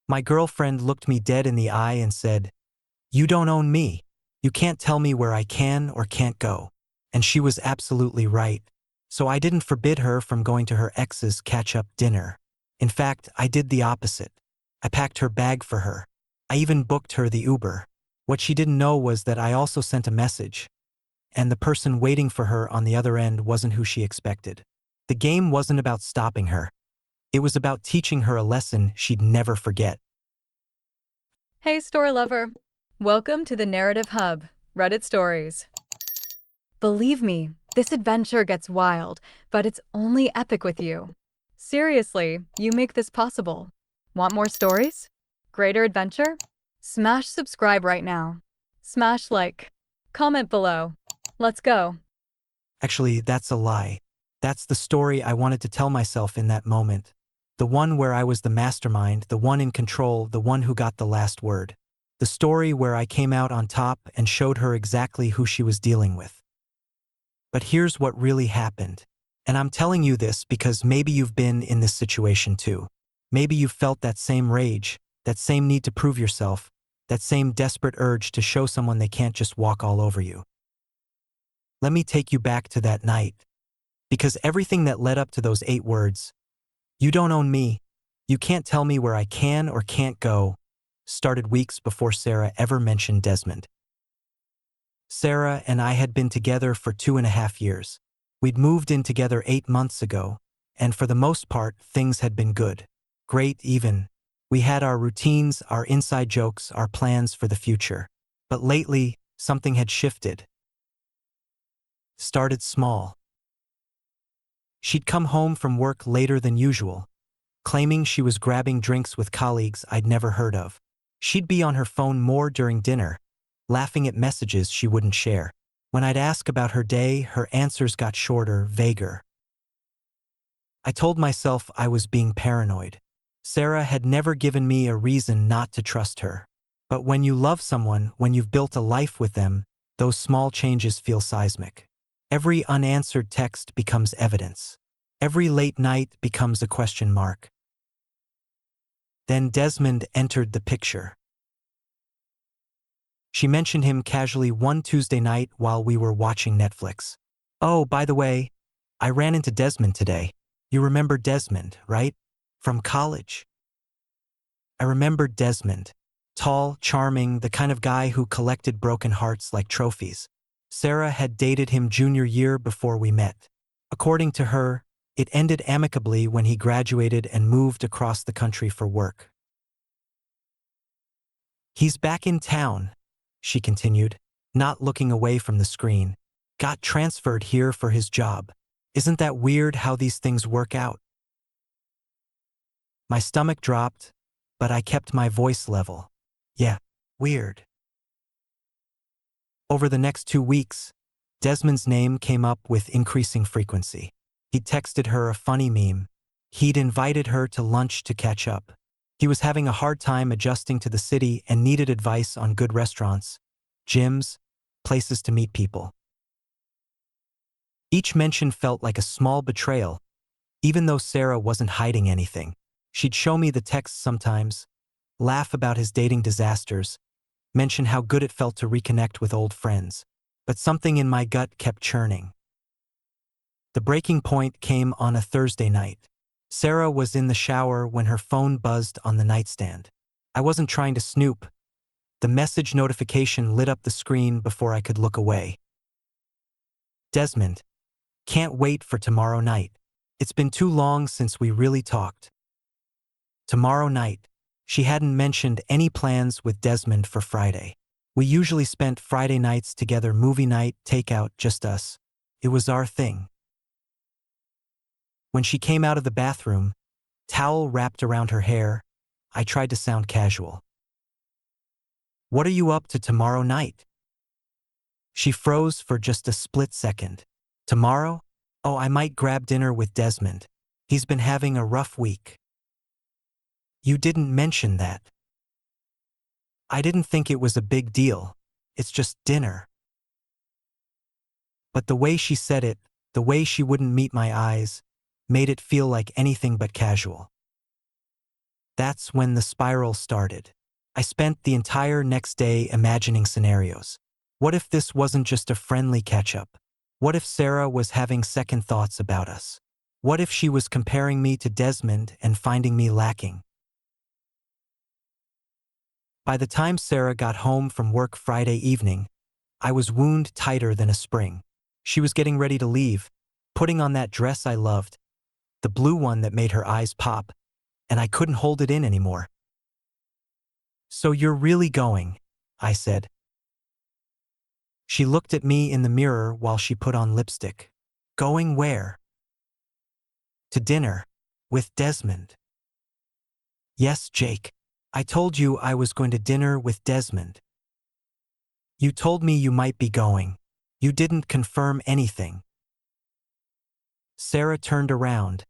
My girlfriend looked me dead in the eye and said, "You don't own me. You can't tell me where I can or can't go." And she was absolutely right. So I didn't forbid her from going to her ex's catch-up dinner. In fact, I did the opposite. I packed her bag for her. I even booked her the Uber. What she didn't know was that I also sent a message, and the person waiting for her on the other end wasn't who she expected. The game wasn't about stopping her. It was about teaching her a lesson she'd never forget. Hey, story lover. Welcome to the Narrative Hub, Reddit Stories. Believe me, this adventure gets wild, but it's only epic with you. Seriously, you make this possible. Want more stories? Greater adventure? Smash subscribe right now. Smash like. Comment below. Let's go. Actually, that's a lie. That's the story I wanted to tell myself in that moment. The one where I was the mastermind, the one in control, the one who got the last word. The story where I came out on top and showed her exactly who she was dealing with. But here's what really happened. And I'm telling you this because maybe you've been in this situation too. Maybe you've felt that same rage, that same need to prove yourself, that same desperate urge to show someone they can't just walk all over you. Let me take you back to that night. Because everything that led up to those 8 words, "You don't own me, you can't tell me where I can or can't go," started weeks before Sarah ever mentioned Desmond. Sarah and I had been together for 2.5 years. We'd moved in together 8 months ago, and for the most part, things had been good. Great even. We had our routines, our inside jokes, our plans for the future. But lately, something had shifted. Started small. She'd come home from work later than usual, claiming she was grabbing drinks with colleagues I'd never heard of. She'd be on her phone more during dinner, laughing at messages she wouldn't share. When I'd ask about her day, her answers got shorter, vaguer. I told myself I was being paranoid. Sarah had never given me a reason not to trust her. But when you love someone, when you've built a life with them, those small changes feel seismic. Every unanswered text becomes evidence. Every late night becomes a question mark. Then Desmond entered the picture. She mentioned him casually one Tuesday night while we were watching Netflix. "Oh, by the way, I ran into Desmond today. You remember Desmond, right? From college?" I remembered Desmond. Tall, charming, the kind of guy who collected broken hearts like trophies. Sarah had dated him junior year before we met. According to her, it ended amicably when he graduated and moved across the country for work. "He's back in town," she continued, not looking away from the screen. "Got transferred here for his job. Isn't that weird how these things work out?" My stomach dropped, but I kept my voice level. "Yeah, weird." Over the next 2 weeks, Desmond's name came up with increasing frequency. He'd texted her a funny meme. He'd invited her to lunch to catch up. He was having a hard time adjusting to the city and needed advice on good restaurants, gyms, places to meet people. Each mention felt like a small betrayal, even though Sarah wasn't hiding anything. She'd show me the texts sometimes, laugh about his dating disasters, mention how good it felt to reconnect with old friends. But something in my gut kept churning. The breaking point came on a Thursday night. Sarah was in the shower when her phone buzzed on the nightstand. I wasn't trying to snoop. The message notification lit up the screen before I could look away. "Desmond, can't wait for tomorrow night. It's been too long since we really talked." Tomorrow night. She hadn't mentioned any plans with Desmond for Friday. We usually spent Friday nights together, movie night, takeout, just us. It was our thing. When she came out of the bathroom, towel wrapped around her hair, I tried to sound casual. "What are you up to tomorrow night?" She froze for just a split second. "Tomorrow? Oh, I might grab dinner with Desmond. He's been having a rough week." "You didn't mention that." "I didn't think it was a big deal. It's just dinner." But the way she said it, the way she wouldn't meet my eyes, made it feel like anything but casual. That's when the spiral started. I spent the entire next day imagining scenarios. What if this wasn't just a friendly catch-up? What if Sarah was having second thoughts about us? What if she was comparing me to Desmond and finding me lacking? By the time Sarah got home from work Friday evening, I was wound tighter than a spring. She was getting ready to leave, putting on that dress I loved, the blue one that made her eyes pop, and I couldn't hold it in anymore. "So you're really going," I said. She looked at me in the mirror while she put on lipstick. "Going where?" "To dinner. With Desmond." "Yes, Jake. I told you I was going to dinner with Desmond. You told me you might be going. You didn't confirm anything." Sarah turned around,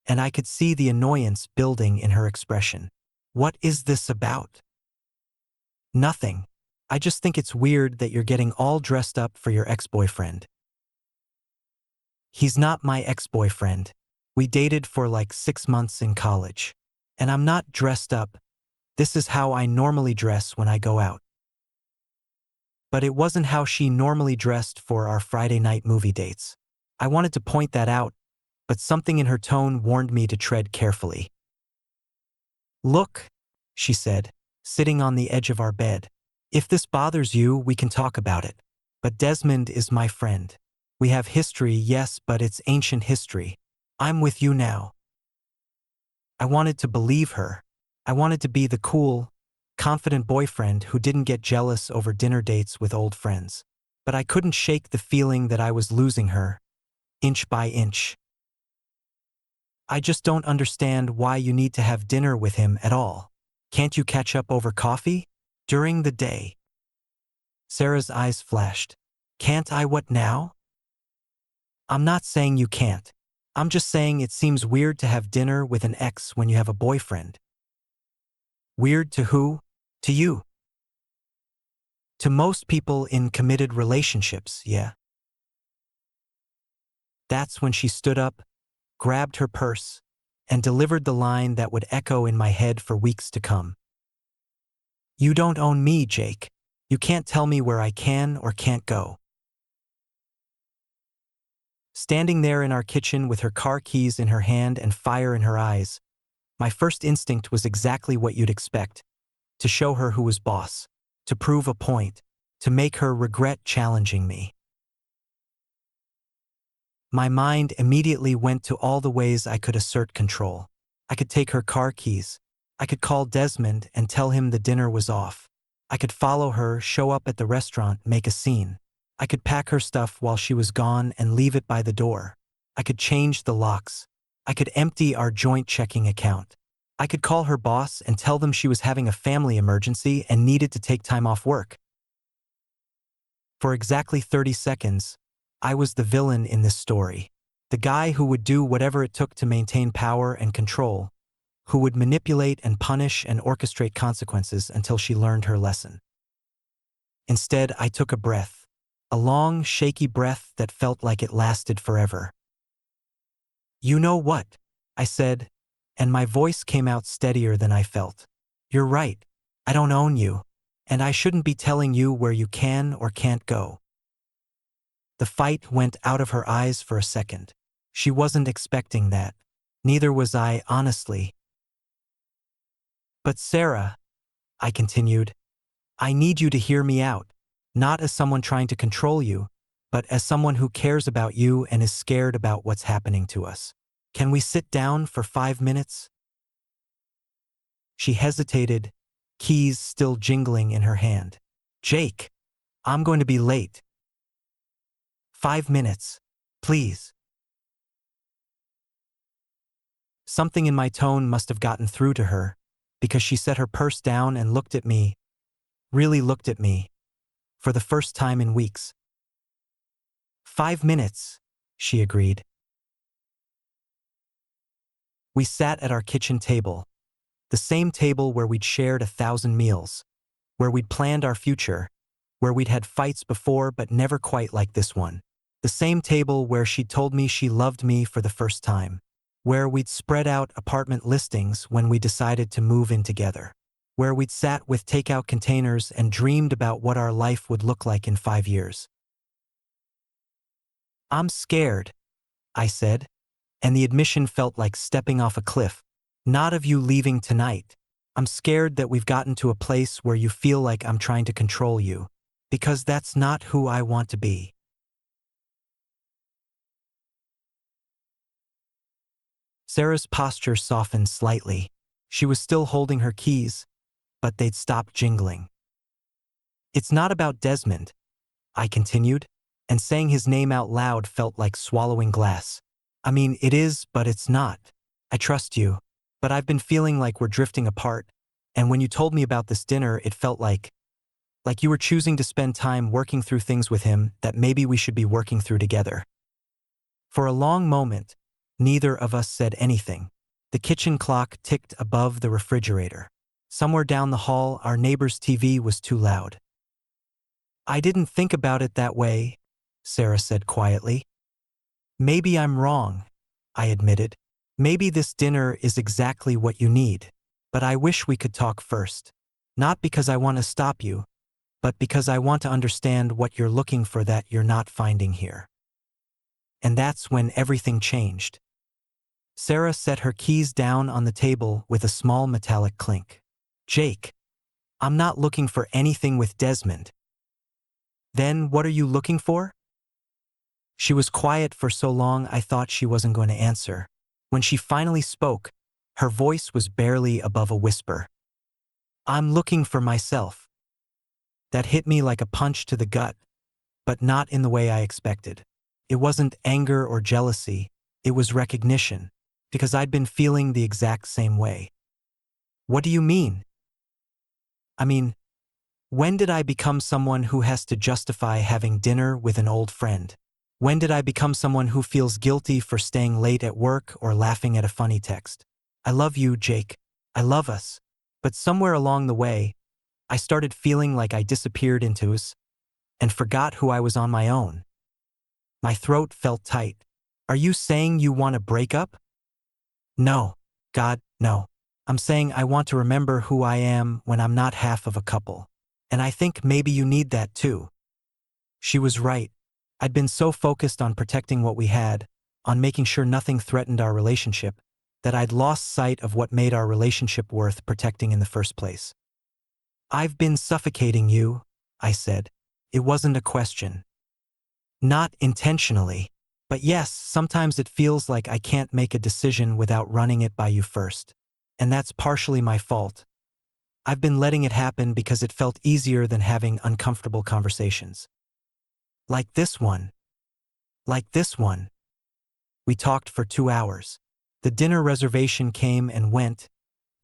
and I could see the annoyance building in her expression. "What is this about?" "Nothing. I just think it's weird that you're getting all dressed up for your ex-boyfriend." "He's not my ex-boyfriend. We dated for like 6 months in college. And I'm not dressed up. This is how I normally dress when I go out." But it wasn't how she normally dressed for our Friday night movie dates. I wanted to point that out, but something in her tone warned me to tread carefully. "Look," she said, sitting on the edge of our bed. "If this bothers you, we can talk about it. But Desmond is my friend. We have history, yes, but it's ancient history. I'm with you now." I wanted to believe her. I wanted to be the cool, confident boyfriend who didn't get jealous over dinner dates with old friends. But I couldn't shake the feeling that I was losing her, inch by inch. "I just don't understand why you need to have dinner with him at all. Can't you catch up over coffee? During the day?" Sarah's eyes flashed. "Can't I? What now?" "I'm not saying you can't. I'm just saying it seems weird to have dinner with an ex when you have a boyfriend." "Weird to who?" "To you." "To most people in committed relationships, yeah." That's when she stood up, grabbed her purse, and delivered the line that would echo in my head for weeks to come. "You don't own me, Jake. You can't tell me where I can or can't go." Standing there in our kitchen with her car keys in her hand and fire in her eyes, my first instinct was exactly what you'd expect: to show her who was boss, to prove a point, to make her regret challenging me. My mind immediately went to all the ways I could assert control. I could take her car keys. I could call Desmond and tell him the dinner was off. I could follow her, show up at the restaurant, make a scene. I could pack her stuff while she was gone and leave it by the door. I could change the locks. I could empty our joint checking account. I could call her boss and tell them she was having a family emergency and needed to take time off work. For exactly 30 seconds, I was the villain in this story. The guy who would do whatever it took to maintain power and control, who would manipulate and punish and orchestrate consequences until she learned her lesson. Instead, I took a breath, a long, shaky breath that felt like it lasted forever. "You know what?" I said, and my voice came out steadier than I felt. "You're right. I don't own you, and I shouldn't be telling you where you can or can't go." The fight went out of her eyes for a second. She wasn't expecting that. Neither was I, honestly. "But Sarah," I continued, "I need you to hear me out, not as someone trying to control you, but as someone who cares about you and is scared about what's happening to us. Can we sit down for 5 minutes?" She hesitated, keys still jingling in her hand. "Jake, I'm going to be late." "5 minutes, please." Something in my tone must have gotten through to her, because she set her purse down and looked at me, really looked at me, for the first time in weeks. "5 minutes," she agreed. We sat at our kitchen table, the same table where we'd shared 1,000 meals, where we'd planned our future, where we'd had fights before but never quite like this one. The same table where she'd told me she loved me for the first time. where we'd spread out apartment listings when we decided to move in together, where we'd sat with takeout containers and dreamed about what our life would look like in 5 years. I'm scared, I said, and the admission felt like stepping off a cliff. Not of you leaving tonight. I'm scared that we've gotten to a place where you feel like I'm trying to control you, because that's not who I want to be. Sarah's posture softened slightly. She was still holding her keys, but they'd stopped jingling. It's not about Desmond, I continued, and saying his name out loud felt like swallowing glass. I mean, it is, but it's not. I trust you, but I've been feeling like we're drifting apart, and when you told me about this dinner, it felt like you were choosing to spend time working through things with him that maybe we should be working through together. For a long moment, neither of us said anything. The kitchen clock ticked above the refrigerator. Somewhere down the hall, our neighbor's TV was too loud. I didn't think about it that way, Sarah said quietly. Maybe I'm wrong, I admitted. Maybe this dinner is exactly what you need, but I wish we could talk first. Not because I want to stop you, but because I want to understand what you're looking for that you're not finding here. And that's when everything changed. Sarah set her keys down on the table with a small metallic clink. Jake, I'm not looking for anything with Desmond. Then what are you looking for? She was quiet for so long I thought she wasn't going to answer. When she finally spoke, her voice was barely above a whisper. I'm looking for myself. That hit me like a punch to the gut, but not in the way I expected. It wasn't anger or jealousy, it was recognition, because I'd been feeling the exact same way. What do you mean? I mean, when did I become someone who has to justify having dinner with an old friend? When did I become someone who feels guilty for staying late at work or laughing at a funny text? I love you, Jake. I love us. But somewhere along the way, I started feeling like I disappeared into us and forgot who I was on my own. My throat felt tight. Are you saying you want to break up? No. God, no. I'm saying I want to remember who I am when I'm not half of a couple. And I think maybe you need that too. She was right. I'd been so focused on protecting what we had, on making sure nothing threatened our relationship, that I'd lost sight of what made our relationship worth protecting in the first place. I've been suffocating you, I said. It wasn't a question. Not intentionally. But yes, sometimes it feels like I can't make a decision without running it by you first. And that's partially my fault. I've been letting it happen because it felt easier than having uncomfortable conversations. Like this one. Like this one. We talked for 2 hours. The dinner reservation came and went,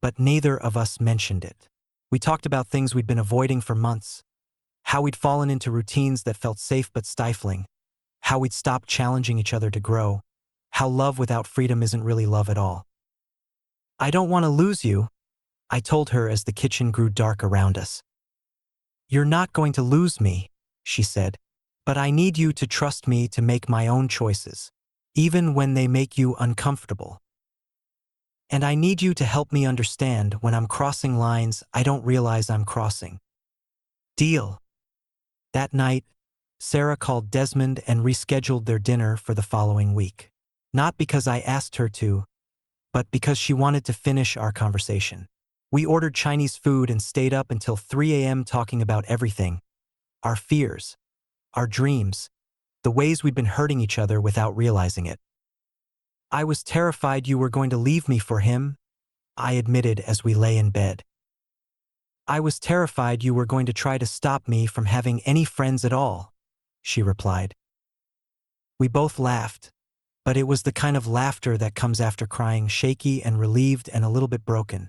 but neither of us mentioned it. We talked about things we'd been avoiding for months, how we'd fallen into routines that felt safe but stifling, how we'd stopped challenging each other to grow, how love without freedom isn't really love at all. I don't want to lose you, I told her as the kitchen grew dark around us. You're not going to lose me, she said, but I need you to trust me to make my own choices, even when they make you uncomfortable. And I need you to help me understand when I'm crossing lines I don't realize I'm crossing. Deal. That night, Sarah called Desmond and rescheduled their dinner for the following week. Not because I asked her to, but because she wanted to finish our conversation. We ordered Chinese food and stayed up until 3 a.m. talking about everything. Our fears, our dreams, the ways we'd been hurting each other without realizing it. I was terrified you were going to leave me for him, I admitted as we lay in bed. I was terrified you were going to try to stop me from having any friends at all, she replied. We both laughed, but it was the kind of laughter that comes after crying, shaky and relieved and a little bit broken.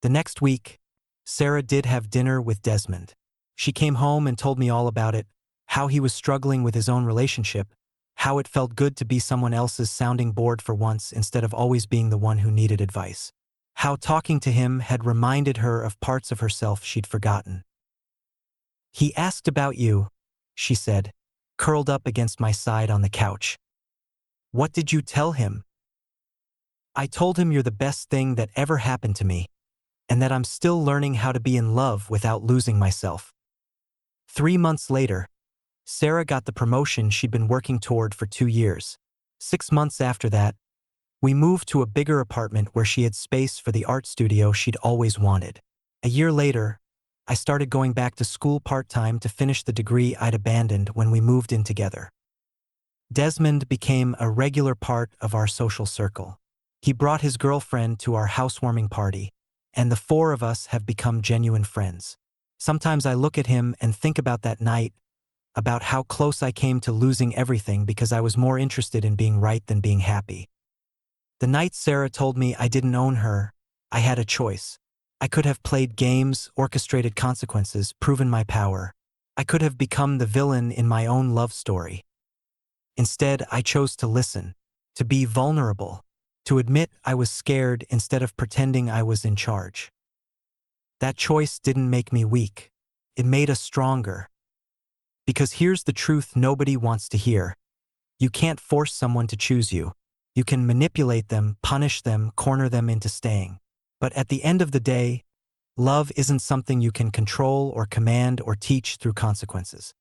The next week, Sarah did have dinner with Desmond. She came home and told me all about it, how he was struggling with his own relationship, how it felt good to be someone else's sounding board for once instead of always being the one who needed advice. How talking to him had reminded her of parts of herself she'd forgotten. He asked about you, she said, curled up against my side on the couch. What did you tell him? I told him you're the best thing that ever happened to me, and that I'm still learning how to be in love without losing myself. 3 months later, Sarah got the promotion she'd been working toward for 2 years. 6 months after that, we moved to a bigger apartment where she had space for the art studio she'd always wanted. A year later, I started going back to school part-time to finish the degree I'd abandoned when we moved in together. Desmond became a regular part of our social circle. He brought his girlfriend to our housewarming party, and the four of us have become genuine friends. Sometimes I look at him and think about that night, about how close I came to losing everything because I was more interested in being right than being happy. The night Sarah told me I didn't own her, I had a choice. I could have played games, orchestrated consequences, proven my power. I could have become the villain in my own love story. Instead, I chose to listen, to be vulnerable, to admit I was scared instead of pretending I was in charge. That choice didn't make me weak. It made us stronger. Because here's the truth nobody wants to hear. You can't force someone to choose you. You can manipulate them, punish them, corner them into staying. But at the end of the day, love isn't something you can control or command or teach through consequences.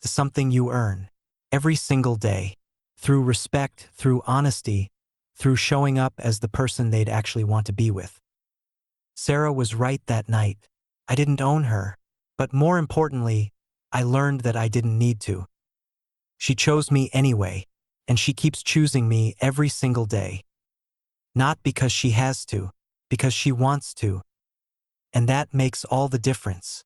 It's something you earn, every single day, through respect, through honesty, through showing up as the person they'd actually want to be with. Sarah was right that night. I didn't own her, but more importantly, I learned that I didn't need to. She chose me anyway, and she keeps choosing me every single day. Not because she has to, because she wants to. And that makes all the difference.